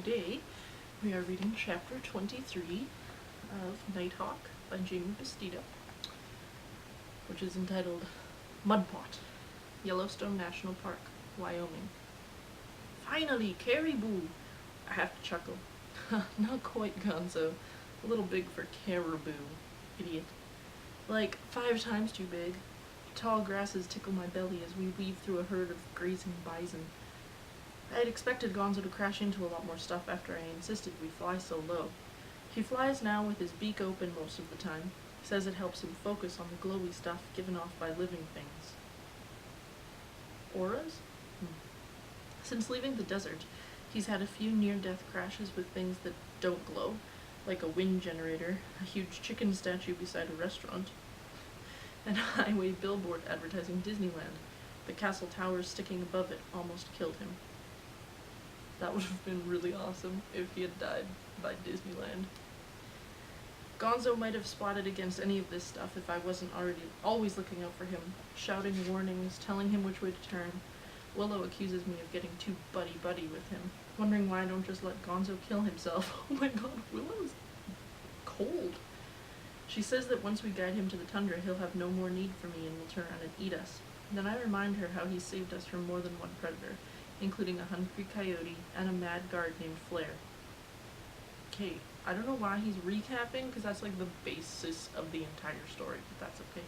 Today we are reading chapter 23 of Nighthawk by Jamie Bastida, which is entitled Mudpot, Yellowstone National Park, Wyoming. Finally, caribou! I have to chuckle. Not quite Gonzo. A little big for caribou. Idiot. Like 5 times too big. Tall grasses tickle my belly as we weave through a herd of grazing bison. I had expected Gonzo to crash into a lot more stuff after I insisted we fly so low. He flies now with his beak open most of the time. Says it helps him focus on the glowy stuff given off by living things. Auras? Since leaving the desert, he's had a few near-death crashes with things that don't glow, like a wind generator, a huge chicken statue beside a restaurant, and a highway billboard advertising Disneyland. The castle towers sticking above it almost killed him. That would have been really awesome if he had died by Disneyland. Gonzo might have spotted against any of this stuff if I wasn't already always looking out for him, shouting warnings, telling him which way to turn. Willow accuses me of getting too buddy-buddy with him, wondering why I don't just let Gonzo kill himself. Oh my god, Willow's cold. She says that once we guide him to the tundra, he'll have no more need for me and will turn around and eat us. Then I remind her how he saved us from more than one predator, including a hungry coyote and a mad guard named Flair. Okay, I don't know why he's recapping, because that's like the basis of the entire story, but that's okay.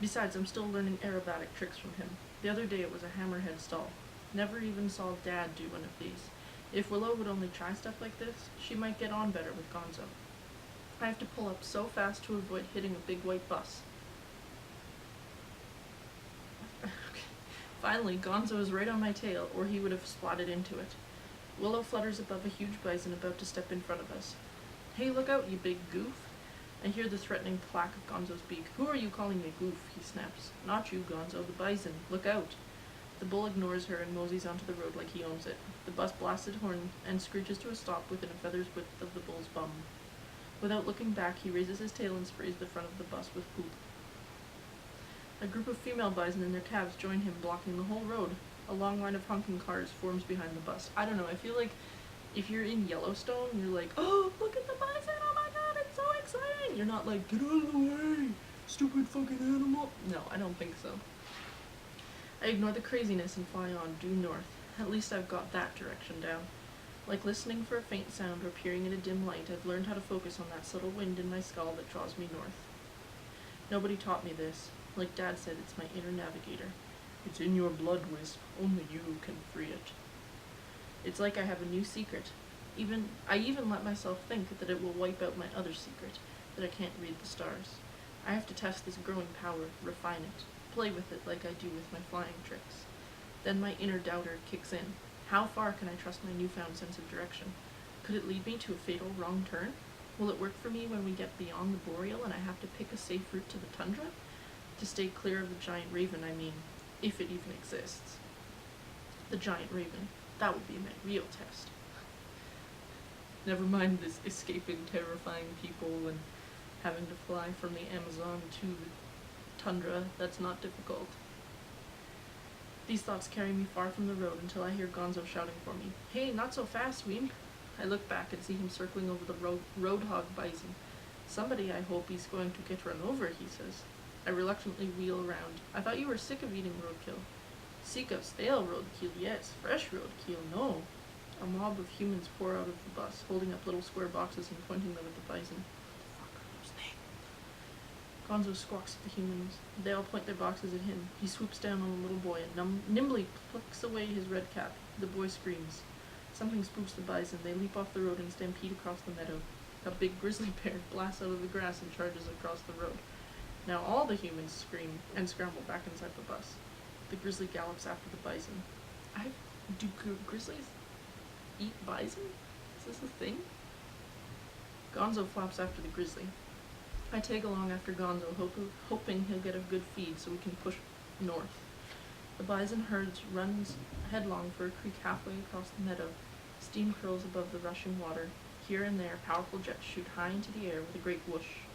Besides, I'm still learning aerobatic tricks from him. The other day it was a hammerhead stall. Never even saw Dad do one of these. If Willow would only try stuff like this, she might get on better with Gonzo. I have to pull up so fast to avoid hitting a big white bus. Finally, Gonzo is right on my tail, or he would have spotted into it. Willow flutters above a huge bison about to step in front of us. Hey, look out, you big goof! I hear the threatening clack of Gonzo's beak. Who are you calling me goof? He snaps. Not you, Gonzo, the bison. Look out! The bull ignores her and moseys onto the road like he owns it. The bus blasts its horn and screeches to a stop within a feather's width of the bull's bum. Without looking back, he raises his tail and sprays the front of the bus with poop. A group of female bison and their calves join him, blocking the whole road. A long line of honking cars forms behind the bus. I don't know, I feel like if you're in Yellowstone, you're like, oh, look at the bison, oh my god, it's so exciting! You're not like, get out of the way, stupid fucking animal. No, I don't think so. I ignore the craziness and fly on, due north. At least I've got that direction down. Like listening for a faint sound or peering in a dim light, I've learned how to focus on that subtle wind in my skull that draws me north. Nobody taught me this. Like Dad said, it's my inner navigator. It's in your blood, Wisp. Only you can free it. It's like I have a new secret. I even let myself think that it will wipe out my other secret, that I can't read the stars. I have to test this growing power, refine it, play with it like I do with my flying tricks. Then my inner doubter kicks in. How far can I trust my newfound sense of direction? Could it lead me to a fatal wrong turn? Will it work for me when we get beyond the boreal and I have to pick a safe route to the tundra? To stay clear of the giant raven, I mean, if it even exists. The giant raven. That would be my real test. Never mind this escaping terrifying people and having to fly from the Amazon to the tundra. That's not difficult. These thoughts carry me far from the road until I hear Gonzo shouting for me. Hey, not so fast, Weem! I look back and see him circling over the roadhog bison. Somebody, I hope he's going to get run over, he says. I reluctantly wheel around. I thought you were sick of eating roadkill. Sick of stale roadkill, yes. Fresh roadkill, no. A mob of humans pour out of the bus, holding up little square boxes and pointing them at the bison. What the fuck are those names? Gonzo squawks at the humans. They all point their boxes at him. He swoops down on the little boy and nimbly plucks away his red cap. The boy screams. Something spooks the bison. They leap off the road and stampede across the meadow. A big grizzly bear blasts out of the grass and charges across the road. Now all the humans scream and scramble back inside the bus. The grizzly gallops after the bison. Do grizzlies eat bison? Is this a thing? Gonzo flops after the grizzly. I tag along after Gonzo, hoping he'll get a good feed so we can push north. The bison herd runs headlong for a creek halfway across the meadow. Steam curls above the rushing water. Here and there, powerful jets shoot high into the air with a great whoosh.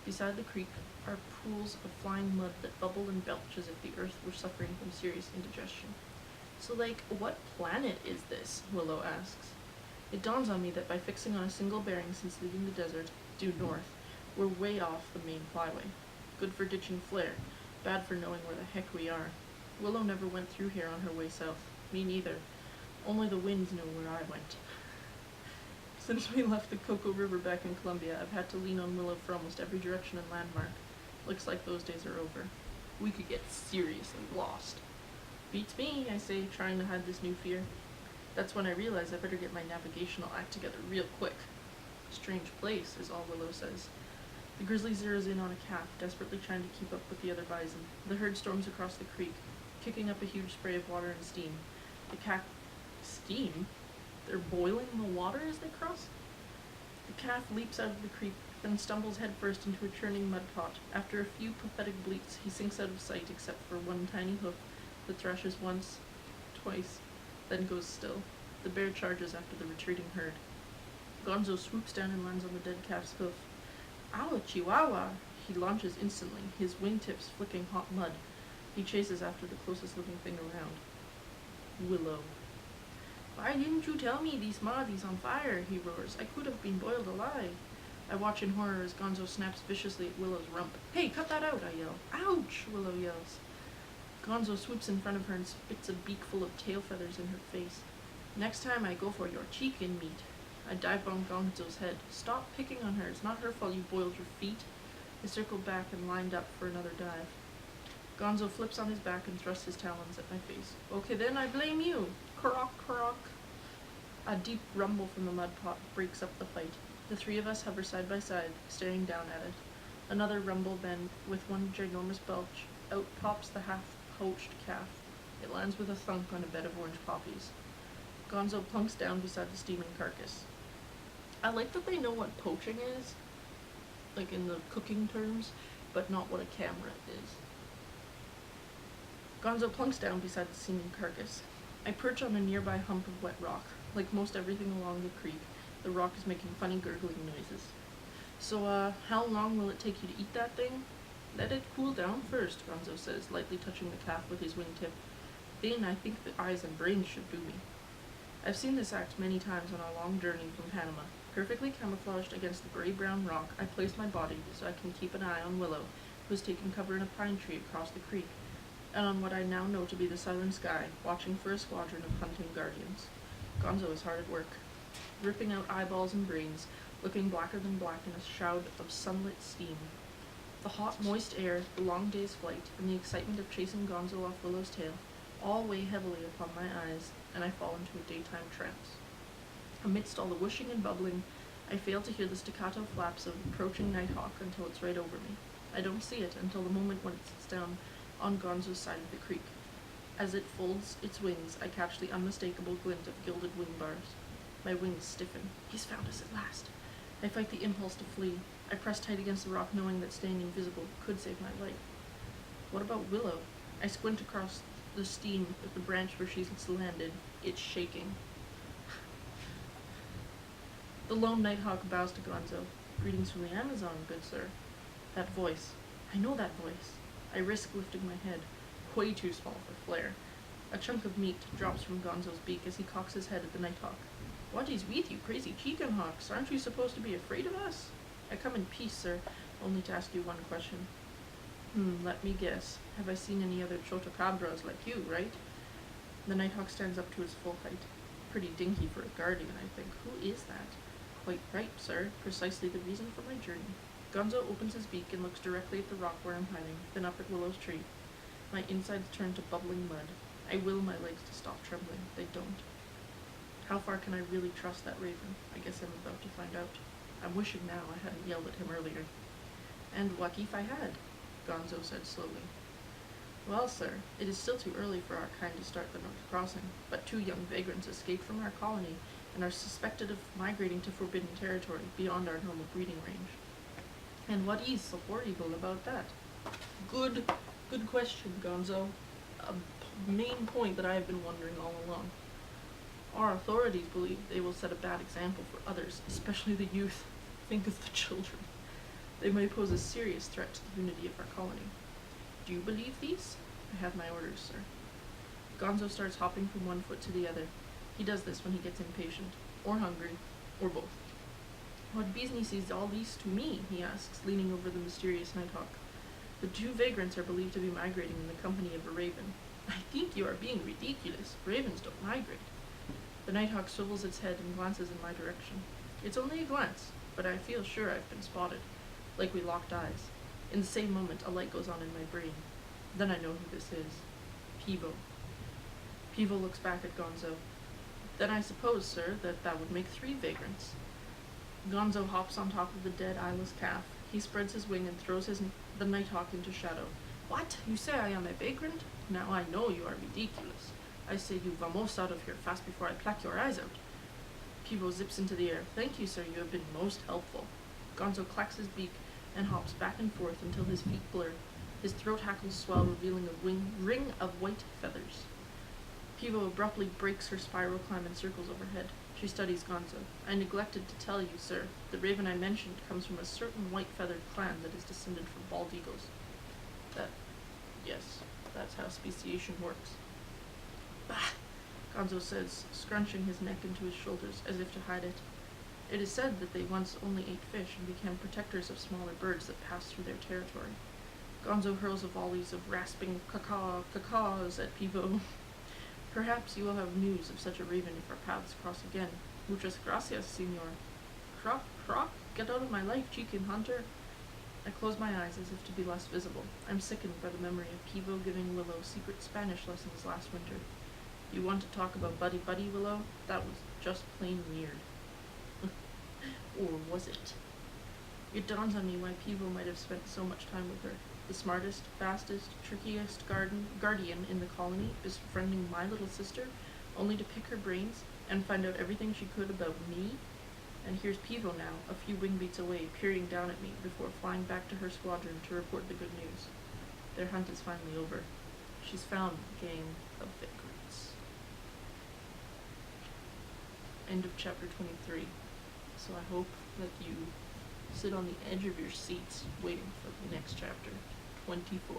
Beside the creek are pools of flying mud that bubble and belch as if the earth were suffering from serious indigestion. So, like, what planet is this? Willow asks. It dawns on me that by fixing on a single bearing since leaving the desert, due north, we're way off the main flyway. Good for ditching flare, bad for knowing where the heck we are. Willow never went through here on her way south. Me neither. Only the winds know where I went. Since we left the Cocoa River back in Columbia, I've had to lean on Willow for almost every direction and landmark. Looks like those days are over. We could get seriously lost. Beats me, I say, trying to hide this new fear. That's when I realize I better get my navigational act together real quick. Strange place, is all Willow says. The grizzly zeroes in on a calf, desperately trying to keep up with the other bison. The herd storms across the creek, kicking up a huge spray of water and steam. The calf... Steam? They're boiling the water as they cross? The calf leaps out of the creek, then stumbles headfirst into a churning mud pot. After a few pathetic bleats, he sinks out of sight except for one tiny hoof that thrashes once, twice, then goes still. The bear charges after the retreating herd. Gonzo swoops down and lands on the dead calf's hoof. Ow, Chihuahua! He launches instantly, his wingtips flicking hot mud. He chases after the closest living thing around. Willow. Why didn't you tell me this mud is on fire? He roars. I could have been boiled alive. I watch in horror as Gonzo snaps viciously at Willow's rump. Hey, cut that out, I yell. Ouch, Willow yells. Gonzo swoops in front of her and spits a beak full of tail feathers in her face. Next time I go for your chicken meat. I dive on Gonzo's head. Stop picking on her. It's not her fault you boiled your feet. I circled back and lined up for another dive. Gonzo flips on his back and thrusts his talons at my face. Okay then, I blame you. Croak, croak. A deep rumble from the mud pot breaks up the fight. The three of us hover side by side, staring down at it. Another rumble then, with one ginormous belch, out pops the half-poached calf. It lands with a thunk on a bed of orange poppies. Gonzo plunks down beside the steaming carcass. I like that they know what poaching is, like in the cooking terms, but not what a camera is. Gonzo plunks down beside the steaming carcass. I perch on a nearby hump of wet rock. Like most everything along the creek, the rock is making funny gurgling noises. So, how long will it take you to eat that thing? Let it cool down first, Gonzo says, lightly touching the calf with his wingtip. Then I think the eyes and brains should do me. I've seen this act many times on our long journey from Panama. Perfectly camouflaged against the gray-brown rock, I place my body so I can keep an eye on Willow, who is taking cover in a pine tree across the creek, and on what I now know to be the southern sky, watching for a squadron of hunting guardians. Gonzo is hard at work, ripping out eyeballs and brains, looking blacker than black in a shroud of sunlit steam. The hot, moist air, the long day's flight, and the excitement of chasing Gonzo off Willow's tail all weigh heavily upon my eyes, and I fall into a daytime trance. Amidst all the whooshing and bubbling, I fail to hear the staccato flaps of approaching Nighthawk until it's right over me. I don't see it until the moment when it sits down on Gonzo's side of the creek. As it folds its wings, I catch the unmistakable glint of gilded wing bars. My wings stiffen. He's found us at last. I fight the impulse to flee. I press tight against the rock, knowing that staying invisible could save my life. What about Willow? I squint across the steam at the branch where she's landed. It's shaking. The lone Nighthawk bows to Gonzo. Greetings from the Amazon, good sir. That voice. I know that voice. I risk lifting my head. Way too small for flair. A chunk of meat drops from Gonzo's beak as he cocks his head at the Nighthawk. What is with you crazy chicken hawks? Aren't you supposed to be afraid of us? I come in peace, sir, only to ask you one question. Let me guess. Have I seen any other chotacabras like you, right? The Nighthawk stands up to his full height. Pretty dinky for a guardian, I think. Who is that? Quite right, sir. Precisely the reason for my journey. Gonzo opens his beak and looks directly at the rock where I'm hiding, then up at Willow's tree. My insides turn to bubbling mud. I will my legs to stop trembling. They don't. How far can I really trust that raven? I guess I'm about to find out. I'm wishing now I hadn't yelled at him earlier. And what if I had? Gonzo said slowly. Well, sir, it is still too early for our kind to start the North Crossing, but 2 young vagrants escaped from our colony and are suspected of migrating to forbidden territory beyond our normal breeding range. And what is so horrible about that? Good question, Gonzo. A main point that I have been wondering all along. Our authorities believe they will set a bad example for others, especially the youth. Think of the children. They may pose a serious threat to the unity of our colony. Do you believe these? I have my orders, sir. Gonzo starts hopping from one foot to the other. He does this when he gets impatient. or hungry, or both. What business is all this to me? He asks, leaning over the mysterious Nighthawk. The two vagrants are believed to be migrating in the company of a raven. I think you are being ridiculous. Ravens don't migrate. The Nighthawk swivels its head and glances in my direction. It's only a glance, but I feel sure I've been spotted. Like we locked eyes. In the same moment, a light goes on in my brain. Then I know who this is. Pivo. Pivo looks back at Gonzo. Then I suppose, sir, that would make 3 vagrants. Gonzo hops on top of the dead eyeless calf. He spreads his wing and throws the Nighthawk into shadow. What? You say I am a vagrant? Now I know you are ridiculous. I say you vamos out of here fast before I pluck your eyes out. Pivo zips into the air. Thank you, sir, you have been most helpful. Gonzo clacks his beak and hops back and forth until his feet blur. His throat hackles swell, revealing a ring of white feathers. Pivo abruptly breaks her spiral climb and circles overhead. She studies Gonzo. I neglected to tell you, sir. The raven I mentioned comes from a certain white-feathered clan that is descended from bald eagles. Yes, that's how speciation works. Bah! Gonzo says, scrunching his neck into his shoulders as if to hide it. It is said that they once only ate fish and became protectors of smaller birds that passed through their territory. Gonzo hurls a volleys of rasping cacaws at Pivo. Perhaps you will have news of such a raven if our paths cross again. Muchas gracias, senor. Croc? Get out of my life, chicken hunter. I close my eyes as if to be less visible. I'm sickened by the memory of Pivo giving Willow secret Spanish lessons last winter. You want to talk about buddy, Willow? That was just plain weird. Or was it? It dawns on me why Pivo might have spent so much time with her. The smartest, fastest, trickiest guardian in the colony is befriending my little sister, only to pick her brains and find out everything she could about me. And here's Pivo now, a few wing beats away, peering down at me before flying back to her squadron to report the good news. Their hunt is finally over. She's found the gang of vagrants. End of chapter 23. So I hope that you sit on the edge of your seats waiting for the next chapter, 24.